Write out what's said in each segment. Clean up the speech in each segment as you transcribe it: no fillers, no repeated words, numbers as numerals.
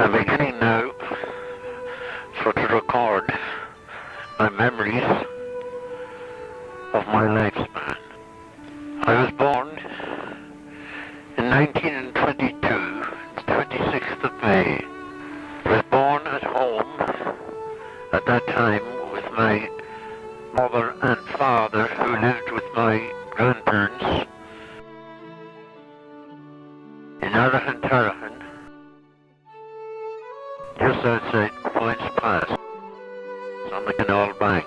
I'm beginning now to record my memories of my lifespan. I was born in 1922, the 26th of May. I was born at home at that time with my mother and father, who lived with my grandparents in Edition, just outside Points Pass on the Canal Bank.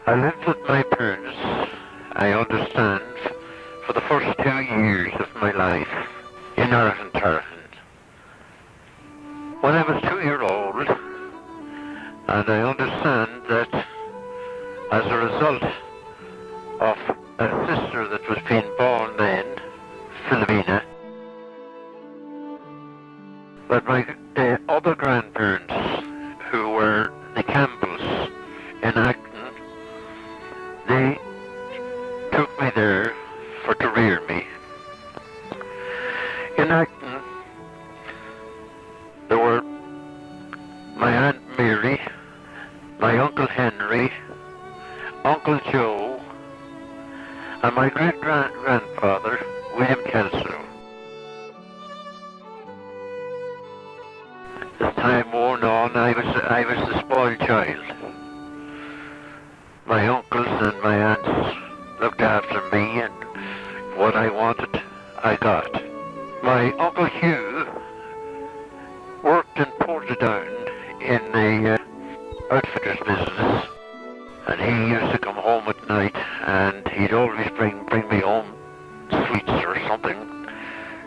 I lived with my parents, I understand, for the first 2 years of my life in Edition. When I was 2 years old, and I understand that as a result of a sister that was being born then, Philomena, that my other grandparents, who were the Campbells in Acton, they took me there for to rear me. In Acton, there were my Aunt Mary, my Uncle Henry, Uncle Joe, and my great-grandfather, William Kelso. As time wore on, I was the spoiled child. My uncles and my aunts looked after me, and what I wanted, I got. My Uncle Hugh worked in Portadown in the outfitter's business, and he used to come home at night, and he'd always bring me home sweets or something,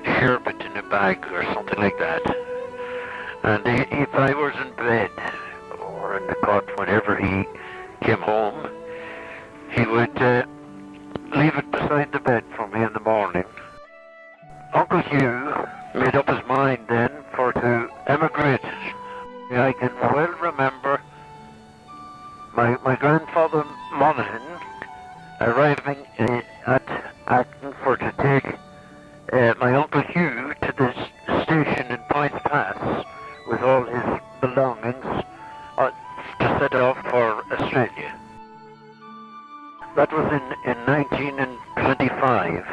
sherbet in a bag or something like that. And if I was in bed or in the cot, whenever he came home, he would leave it beside the bed for me in the morning. Uncle Hugh made up his mind then for to emigrate. I can well remember my grandfather Monaghan arriving at Acton for to take my Uncle Hugh to the station in Points Pass with all his belongings to set off for Australia. That was in 1925.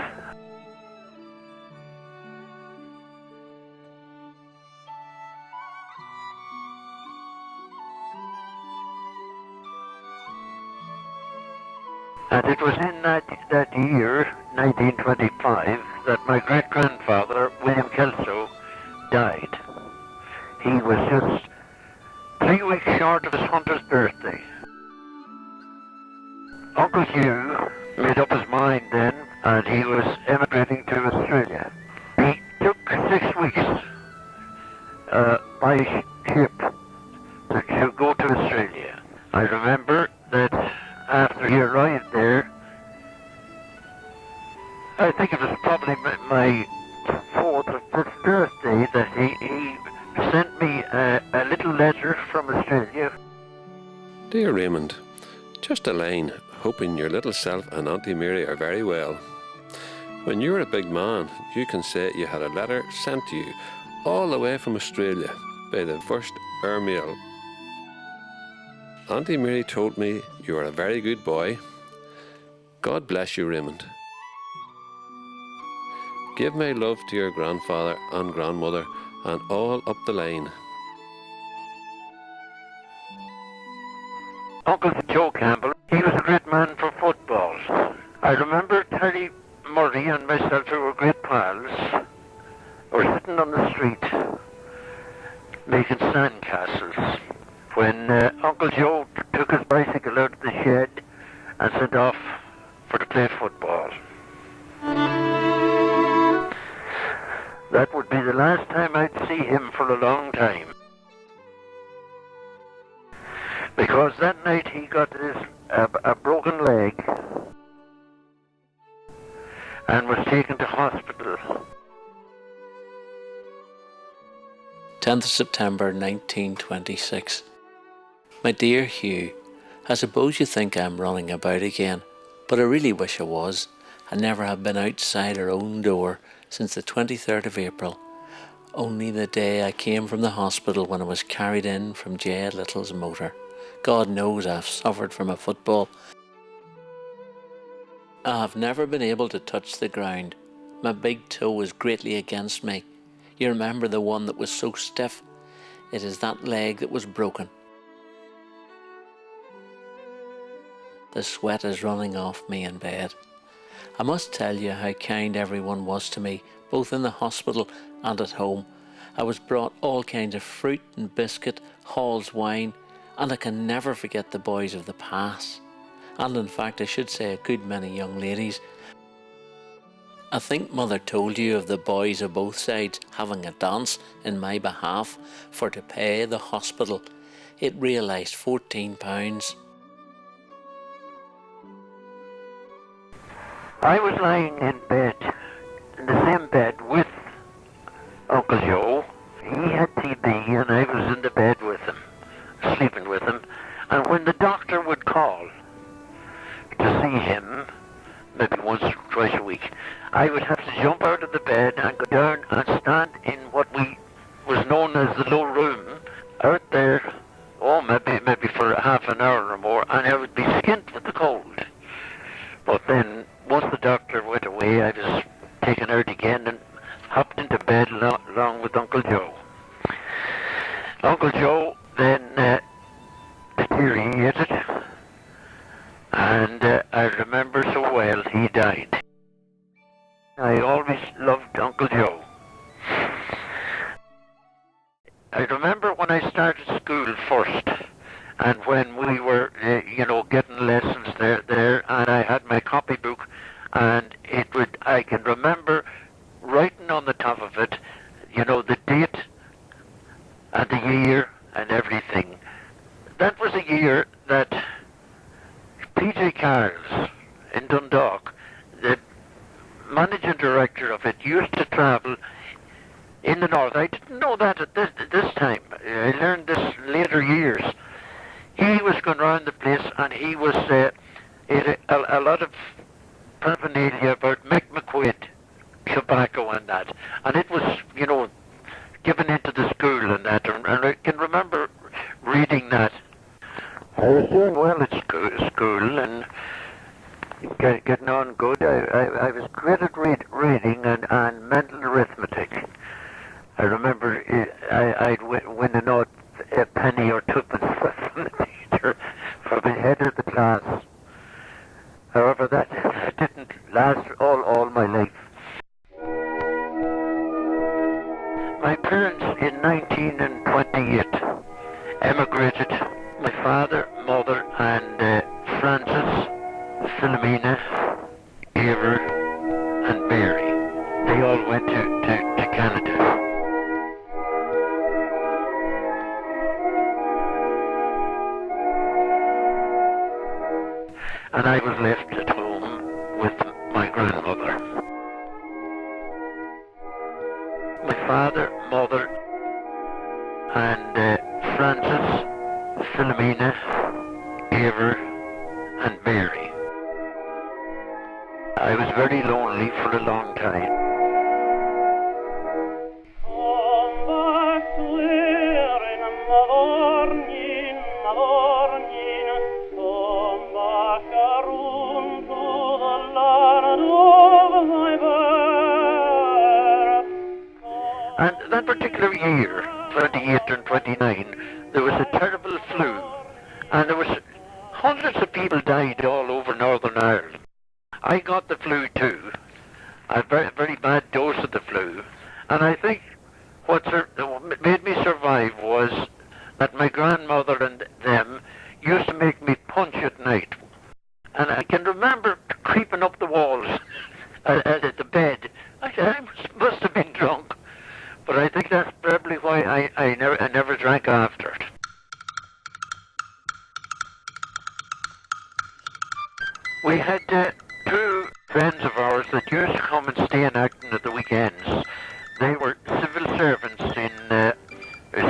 And it was in that year, 1925, that my great-grandfather, William Kelso, died. He was just 3 weeks short of his 100th birthday. Uncle Hugh made up his mind then, and he was emigrating to Australia. He took 6 weeks by ship to go to Australia. I remember that after he arrived there, I think it was probably my 4th or 5th birthday, that he sent me a little letter from Australia. Dear Raymond, just a line, hoping your little self and Auntie Mary are very well. When you're a big man, you can say you had a letter sent to you all the way from Australia by the first air mail. Auntie Mary told me you are a very good boy. God bless you, Raymond. Give my love to your grandfather and grandmother and all up the line. Uncle Joe Campbell, he was a great man for football. I remember Terry Murray and myself, who were great pals, were sitting on the street making sandcastles when Uncle Joe took his bicycle out of the shed and set off for to play football. That would be the last time I'd see him for a long time, because that night he got a broken leg and was taken to hospital. 10th of September 1926. My dear Hugh, I suppose you think I'm running about again, but I really wish I was. I never have been outside our own door since the 23rd of April, only the day I came from the hospital when I was carried in from J. Little's motor. God knows I've suffered from a football. I have never been able to touch the ground. My big toe was greatly against me. You remember the one that was so stiff? It is that leg that was broken. The sweat is running off me in bed. I must tell you how kind everyone was to me, both in the hospital and at home. I was brought all kinds of fruit and biscuit, Hall's wine, and I can never forget the boys of the pass. And in fact, I should say a good many young ladies. I think Mother told you of the boys of both sides having a dance in my behalf for to pay the hospital. It realised £14. I was lying in bed, in the same bed with Uncle Joe. He had TB and I was in the bed with him, sleeping with him. And when the doctor would call to see him, maybe once or twice a week, I would have to jump out of the bed and go down and stand in what was known as the low room, out there, maybe for half an hour or more, and I would be skint with the cold. But then, once the doctor went away, I was taken out again and hopped into bed along with Uncle Joe. Uncle Joe then deteriorated, and I remember so well he died. I always loved Uncle Joe. I remember when I started school first, and when we were, getting lessons there, and I had my copybook, and I can remember writing on the top of it, the date and the year and everything. That was a year that P.J. Carls in Dundalk, the managing director of it, used to travel in the north. I didn't know that at this time. I learned this later years. He was going around the place, and he was a lot of paraphernalia about Mick McQuaid, tobacco and that. And it was, given into the school and that. And I can remember reading that. I was doing well at school and getting on good. I was great at reading and mental arithmetic. I remember I'd win a penny or twopence from the teacher for being head of the class. However, that didn't last all my life. My parents in 1928 emigrated. My father, mother, and Francis, Philomena, Ever, and Mary. They all went to Canada. And I was left at home with my grandmother. My father, mother, and Francis, Philomena, Ever, and Mary. I was very lonely for a long time. And that particular year, 28 and 29, there was a terrible flu, and there was hundreds of people died all over Northern Ireland. I got the flu too, a very, very bad dose of the flu, and I think what made me survive was that my grandmother and them used to make me punch at night. And I can remember creeping up the walls at the bed. I must have been drunk. But I think that's probably why I never drank after it. We had two friends of ours that used to come and stay in Acton at the weekends. They were civil servants in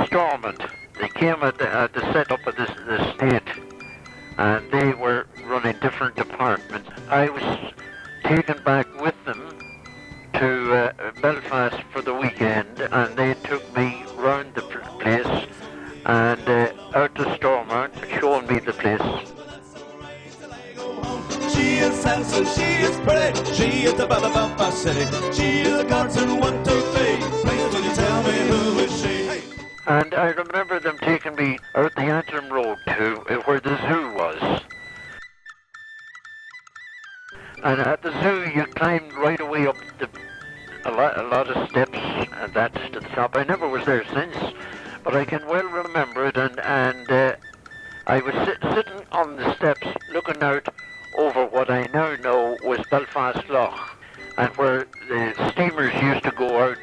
Stormont. They came at the set-up of the state, and they were running different departments. I was taken back with them to Belfast for the weekend, and they took me round the place and out to Stormont, showing me the place. She is handsome, she is pretty, she is the belle of Belfast City. She is a godsend, 1, 2, 3. Please will you tell me who is she? Hey. And I remember them taking me out the Antrim Road to where the zoo was. And at the zoo, you climbed right away up a lot of steps, and that's to the top. I never was there since, but I can well remember it. And I was sitting on the steps, looking out over what I now know was Belfast Lough, and where the steamers used to go out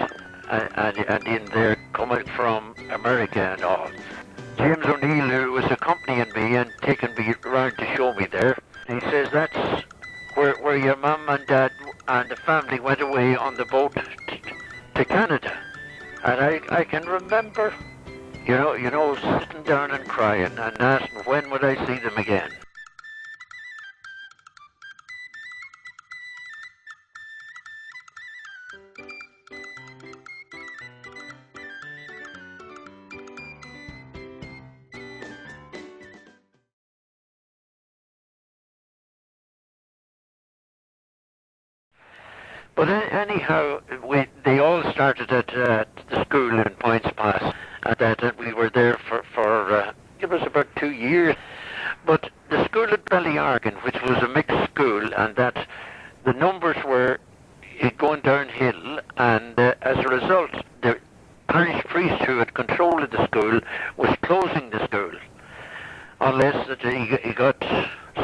and in there coming from America and all. James O'Neill, who was accompanying me and taking me around to show me there, he says that's where your mum and dad and the family went away on the boat to Canada. And I can remember, you know, sitting down and crying and asking when would I see them again. But anyhow, they all started at the school in Points Pass, and that we were there for it was about 2 years. But the school at Ballyargan, which was a mixed school, and that the numbers were going downhill, and as a result, the parish priest who had control of the school was closing the school, unless that he got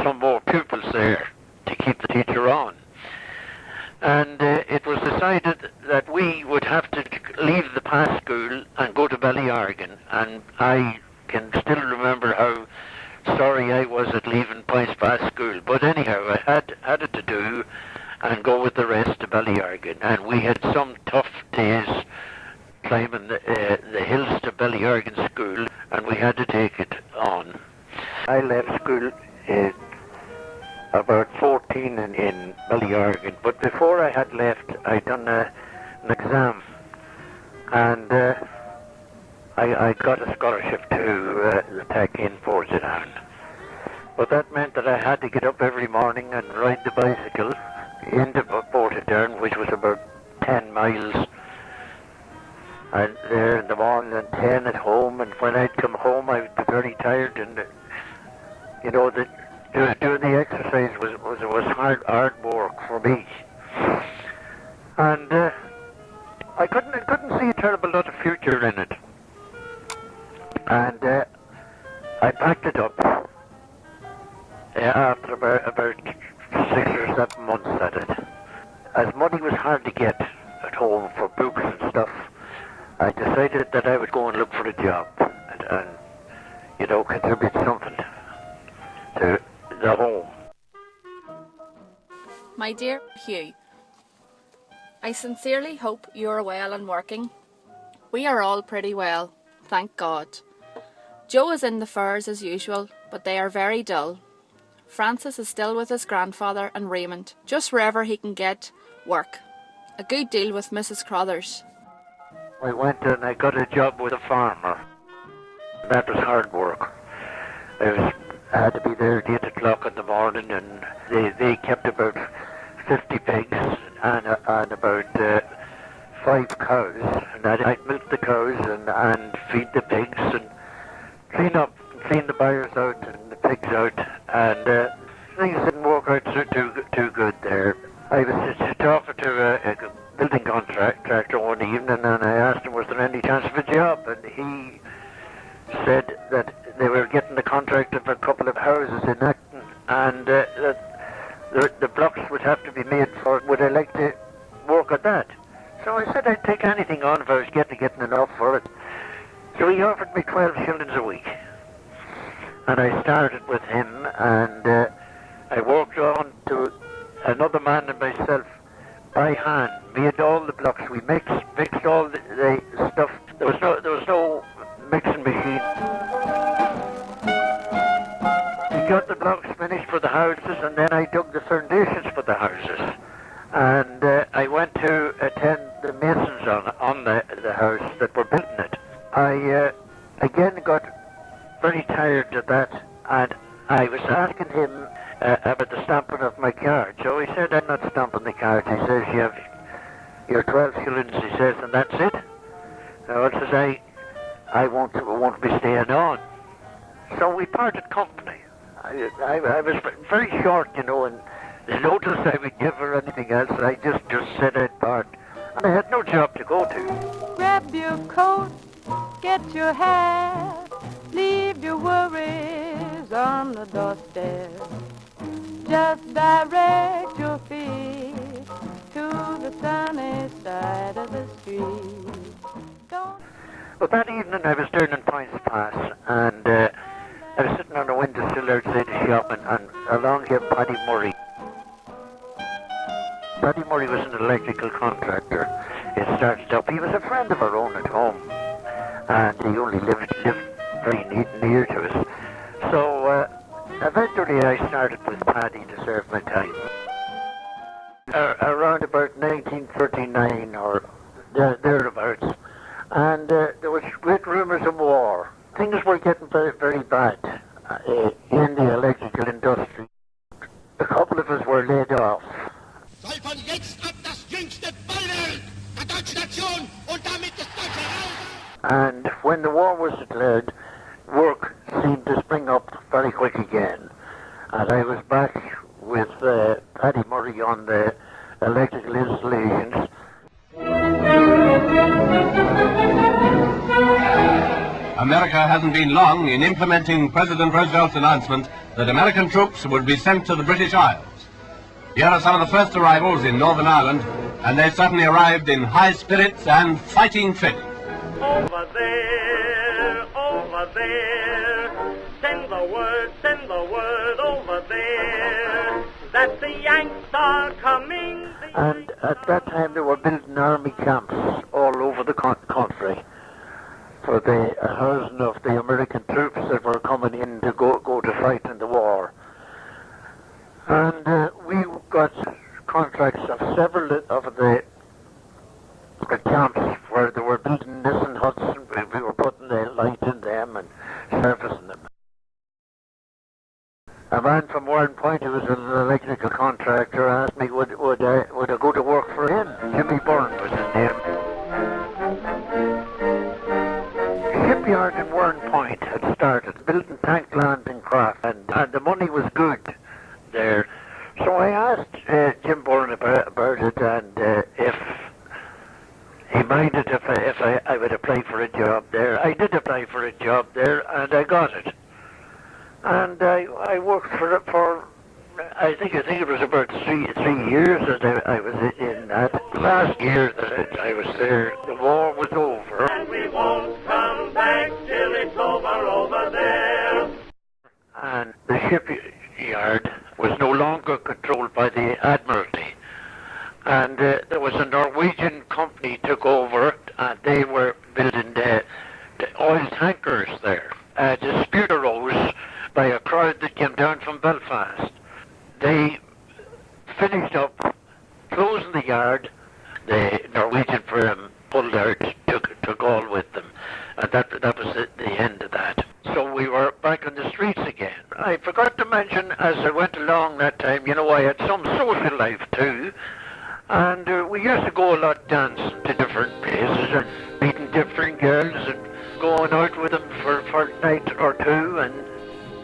some more pupils there to keep the teacher on. And it was decided that we would have to leave the Pass School and go to Ballyargan. And I can still remember how sorry I was at leaving Points Pass School. But anyhow, I had it to do and go with the rest to Ballyargan. And we had some tough days climbing the hills to Ballyargan School, and we had to take it on. I left school about 14 in Ballyargan, but before I had left, I'd done an exam, and I got a scholarship to the Tech in Portadown. But that meant that I had to get up every morning and ride the bicycle into Portadown, which was about 10 miles, and there in the morning and 10 at home, and when I'd come home I would be very tired, and you know that doing the exercise was hard work for me, and I couldn't see a terrible lot of future in it, and I packed it up after about 6 or 7 months at it. As money was hard to get at home for books and stuff, I decided that I would go and look for a job and you know, contribute something to the home. My dear Hugh, I sincerely hope you are well and working. We are all pretty well, thank God. Joe is in the furs as usual, but they are very dull. Francis is still with his grandfather and Raymond, just wherever he can get work. A good deal with Mrs. Crothers. I went and I got a job with a farmer. That was hard work. I had to be there at 8 o'clock in the morning, and they kept about 50 pigs and about 5 cows. And I'd milk the cows and feed the pigs and clean the byres out and the pigs out. And things didn't work out too good there. I was just talking to a building contractor one evening, and I asked him was there any chance of a job, and he said that they were getting the contract of a couple of houses in Acton, and that the blocks would have to be made for it. Would I like to work at that? So I said I'd take anything on if I was getting enough for it. So he offered me 12 shillings a week, and I started with him, and I worked on to another man and myself by hand, made all the blocks. We mixed all the stuff. There was no mixing machine. We got the blocks finished for the houses, and then I dug the foundations for the houses. And I went to attend the masons on the house that were building it. I again got very tired of that, and I was asking him about the stamping of my card. So he said, I'm not stamping the card. He says, you have your 12 shillings, he says, and that's it. So I says, I won't be staying on. So we parted company. I was very short, you know, and the notice I would give or anything else, I just said I'd part. And I had no job to go to. Grab your coat, get your hat, leave your worries on the doorstep. Just direct your feet to the sunny side of the street. Don't... Well, that evening I was turning Points Pass, and I was sitting on a windowsill outside the shop, and along came Paddy Murray. Paddy Murray was an electrical contractor. He started up. He was a friend of our own at home, and he only lived very near to us. So eventually I started with Paddy to serve my time. Around about 1939 or thereabouts, and there was great rumours of war. Things were getting very, very bad in the electrical industry. A couple of us were laid off. Soll von jetzt ab das jüngste Bollwerk der deutschen Nation und damit des deutschen Reiches. And when the war was declared, work seemed to spring up very quick again. And I was back with Paddy Murray on the electrical installations. America hasn't been long in implementing President Roosevelt's announcement that American troops would be sent to the British Isles. Here are some of the first arrivals in Northern Ireland, and they certainly arrived in high spirits and fighting fit. Over there, send the word over there, that the Yanks are coming. And at that time they were building army camps all over the country for the housing of the American troops that were coming in to go to fight in the war. And we got contracts of several of the camps where they were building Nissan huts, and we were putting the light in them and servicing them. A man from Warren Point, who was an electrical contractor, asked me would I go to work for him. Jimmy Byrne was his name. Shipyard in Warren Point had started building tank landing craft, and the money was good there. So I asked Jim Byrne about it, and if he minded if I would apply for a job there. I did apply for a job there, and I got it. And I worked for it for I think it was about three years that I was in that. Last year that I was there, the war was over. And we won't come back till it's over there. And the shipyard was no longer controlled by the Admiralty. And there was a Norwegian company took over it, and they were building the oil tankers there. A dispute arose by a crowd that came down from Belfast. They finished up closing the yard. The Norwegian firm pulled out, took all with them, and that was the end of that. So we were back on the streets again. I forgot to mention, as I went along that time, I had some social life too, and we used to go a lot dancing to different places and meeting different girls and going out with them for a night or two. And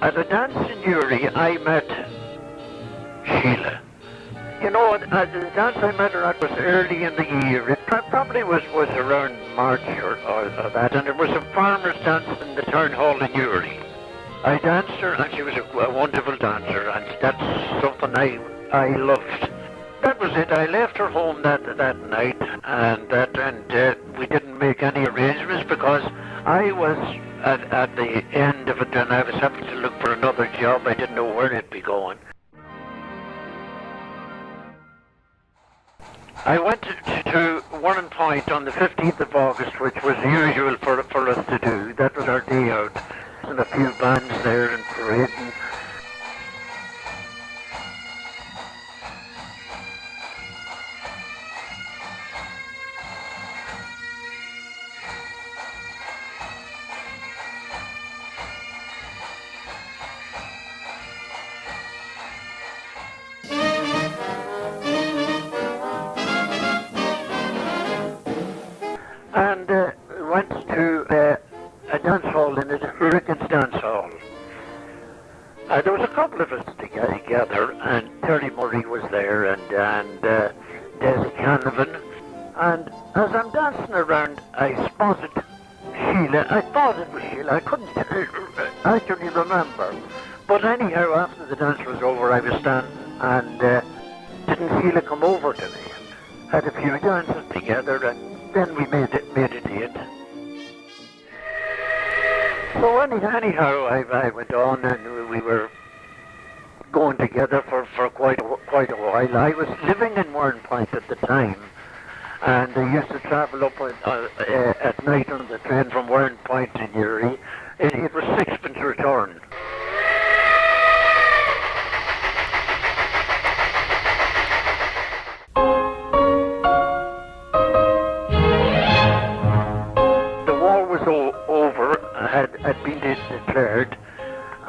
at a dance in Uri, I met Sheila. The dance I met her at was early in the year. It probably was around March or that, and it was a farmer's dance in the town hall in Uri. I danced her, and she was a wonderful dancer, and that's something I loved. That was it. I left her home that night, and we didn't make any arrangements because I was at the end of it, and I was having to look for another job. I didn't know where it'd be going. I went to Warren Point on the 15th of August, which was usual for us to do. That was our day out. And a few bands there and parading. . Murray was there, and Des Canavan. And as I'm dancing around, I spotted Sheila. I thought it was Sheila. I couldn't actually remember. But anyhow, after the dance was over, I was standing, and didn't Sheila come over to me? Had a few dances together, and then we made a date. So anyhow, I went on, and we were going together for quite a while. I was living in Warrenpoint at the time, and I used to travel up at night on the train from Warrenpoint to Newry. It was sixpence return. The war was over, had been declared.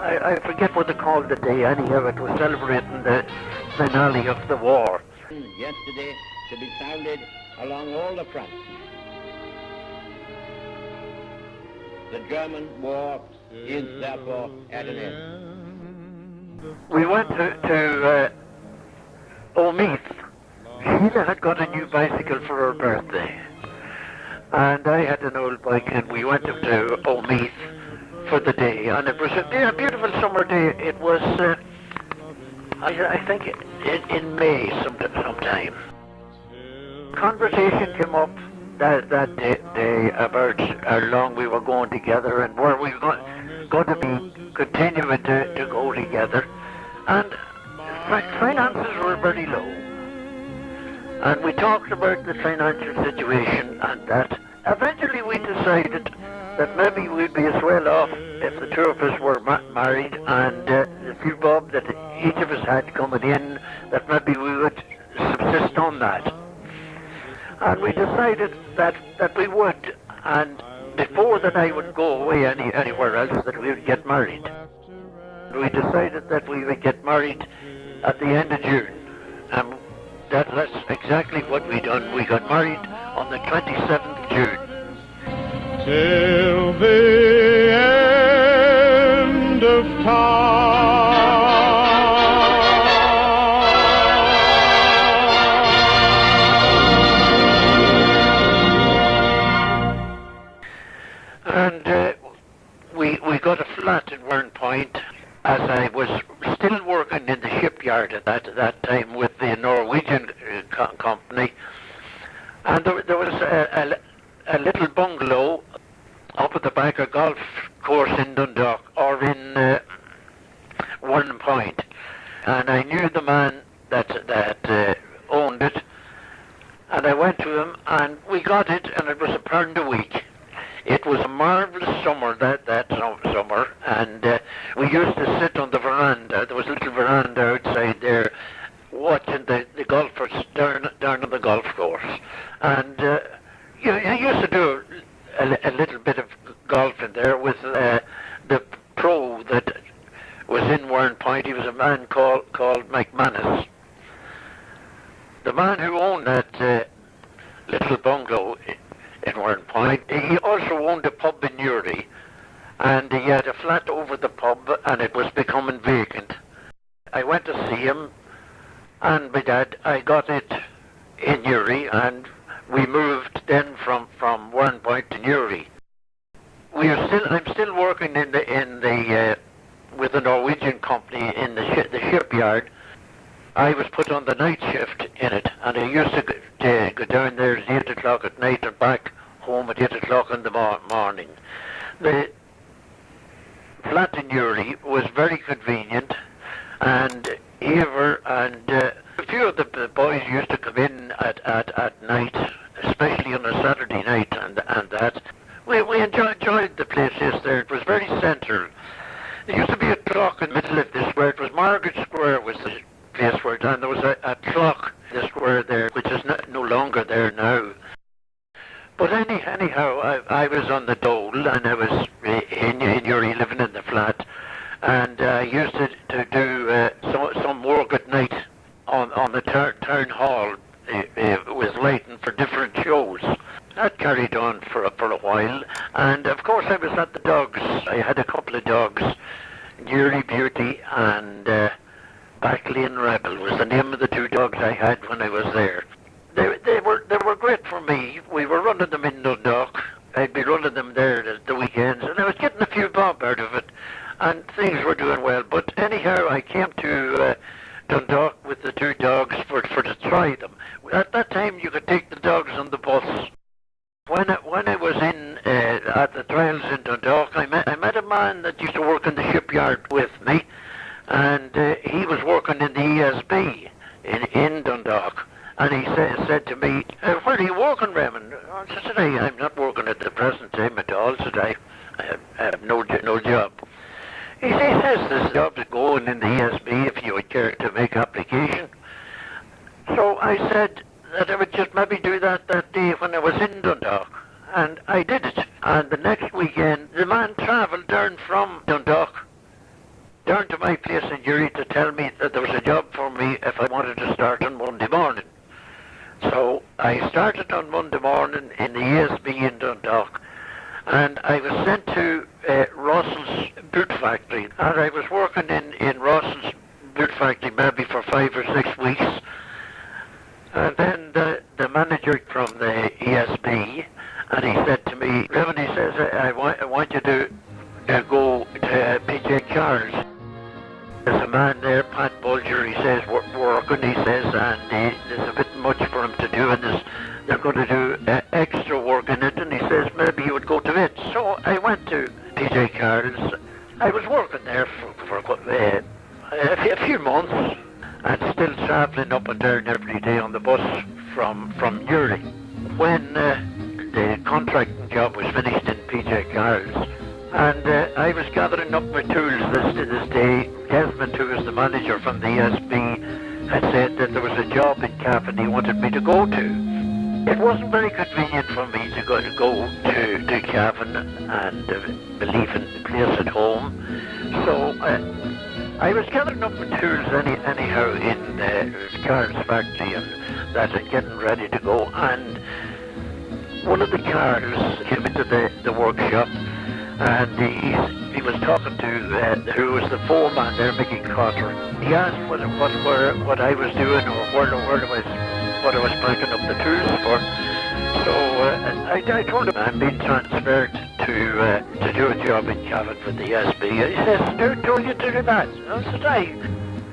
I forget what they called the day. Anyhow, it was celebrating the finale of the war. Yesterday to be sounded along all the fronts. The German war is therefore at an end. We went to Omeath. Sheila had got a new bicycle for her birthday, and I had an old bike, and we went up to Omeath for the day, and it was a beautiful summer day. It was, I think, in May sometime. Conversation came up that day about how long we were going together and where we were going to be continuing to go together, and finances were very low. And we talked about the financial situation, and that eventually we decided that maybe we'd be as well off if the two of us were married, and the few bob that each of us had coming in, that maybe we would subsist on that. And we decided that we would, and before that I would go away anywhere else, that we would get married. We decided that we would get married at the end of June, and that's exactly what we done. We got married on the 27th of June. Till the end of time. And we got a flat in Warrenpoint, as I was still working in the shipyard at that time with the Norwegian company. And there was a little bungalow up at the back of golf course in Dundalk, or in Warrenpoint. And I knew the man that owned it, and I went to him, and we got it, and it was £1 a week. It was a marvellous summer that summer, and we used to sit on the veranda. There was a little veranda outside there, watching the golfers down on the golf course. And I used to do a little bit of golf in there with the pro that was in Warrenpoint. He was a man called McManus. The man who owned that little bungalow in Warrenpoint, he also owned a pub in Newry, and he had a flat over the pub, and it was becoming vacant. I went to see him, and by that I got it in Newry, and we moved then from Warrenpoint to Newry. I'm still working in the with the Norwegian company in the shipyard. I was put on the night shift in it, and I used to go down there at 8 o'clock at night and back home at 8 o'clock in the morning. The flat in Newry was very convenient, and Ever and a few of the boys used to come in at night, especially on a Saturday night, and that. We enjoyed the places there. It was very central. There used to be a clock in the middle of the square. It was Margaret Square was the place where it, and there was a clock in the square there, which is no longer there now. But anyhow, I was on the dole, and I was in Newry living in the flat, and I used to do some work at night on the town hall. It was lighting for different shows. That carried on for a while, and of course I was at the dogs. I had a couple of dogs, Newry Beauty and Backley and Rebel was the name of the two dogs I had when I was there. They were great for me. We were running them in Dundalk. I'd be running them there the weekends, and I was getting a few bob out of it, and things were doing well. But anyhow, I came to Dundalk with the two dogs for to try them. At that time, you could take the dogs on the bus. When I was in at the trials in Dundalk, I met a man that used to work in the shipyard with me, and he was working in the ESB in Dundalk. And he said to me, "Where are you working, Raymond?" I said, "I'm not working at the present time at all," said I have no job. He says, "This job's going in the ESB if you would care to make application." So I said that I would just maybe do that day when I was in Dundalk. And I did it. And the next weekend, the man travelled down from Dundalk down to my place in Uri to tell me that there was a job for me if I wanted to start on Monday morning. So I started on Monday morning in the ESB in Dundalk, and I was sent to Russell's boot factory, and I was working in Russell's boot factory maybe for 5 or 6 weeks, and then the manager from the ESB, and he said to me, "Raymond," he says, I want you to go to PJ Carr's. There's a man there, Pat Bulger, he says, working, he says, and there's a bit much for him to do, and they're going to do extra work in it, and he says maybe you would go to it. So I went to PJ Carr's. I was working there for a few months, and still travelling up and down every day on the bus from Uri. When the contracting job was finished in PJ Carr's, and I was gathering up my tools this day. Desmond, who was the manager from the ESB, had said that there was a job in Cavan he wanted me to go to. It wasn't very convenient for me to go to Cavan and leaving the place at home. So I was gathering up my tools anyhow in Carr's factory and that and getting ready to go. And one of the cars came into the workshop, and he was talking to who was the foreman there, Mickey Cotter. He asked what I was doing or what I was packing up the tools for. So I told him I'm being transferred to do a job in Cavan for the SB. He says, "Who told you to do that?" I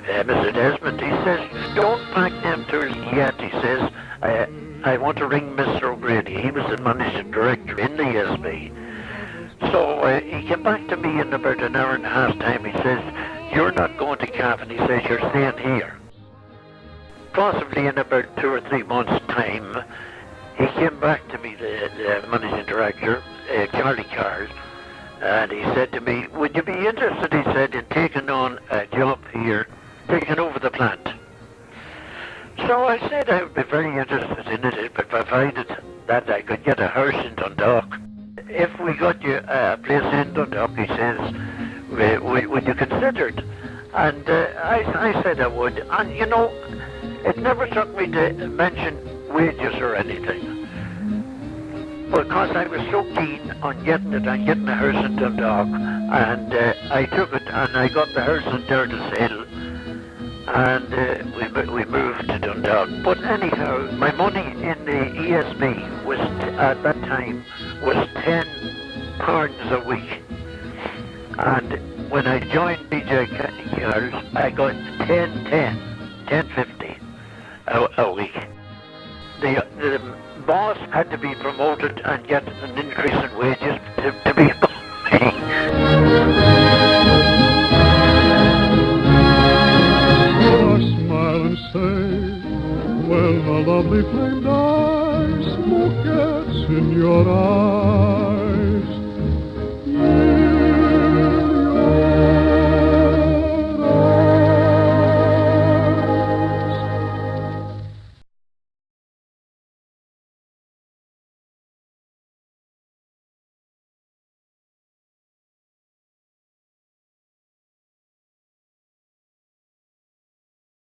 said, Mr. Desmond. He says, "Don't pack them tools yet." He says, I want to ring Mr. O'Grady. He was the managing director in the SB. So he came back to me in about an hour and a half time. He says, "You're not going to Cavan." He says, "You're staying here." Possibly in about 2 or 3 months' time, he came back to me, the managing director, Charlie Cars, and he said to me, "Would you be interested," he said, "in taking on a job here, taking over the plant?" So I said I would be very interested in it, but provided that I could get a house in Dundalk. "If we got you a place in Dundalk," he says, "would you consider it?" And I said I would. And you know, it never struck me to mention wages or anything, because I was so keen on getting it and getting a house in Dundalk. And I took it, and I got the house in Durdas Hill, and we moved to Dundalk. But anyhow, my money in the ESB was at that time was £10 a week, and when I joined BJ Cars, I got £10.50 a week. The boss had to be promoted and get an increase in wages to be Smile and say, "Well, a lovely flame dies, smoke gets in your eyes."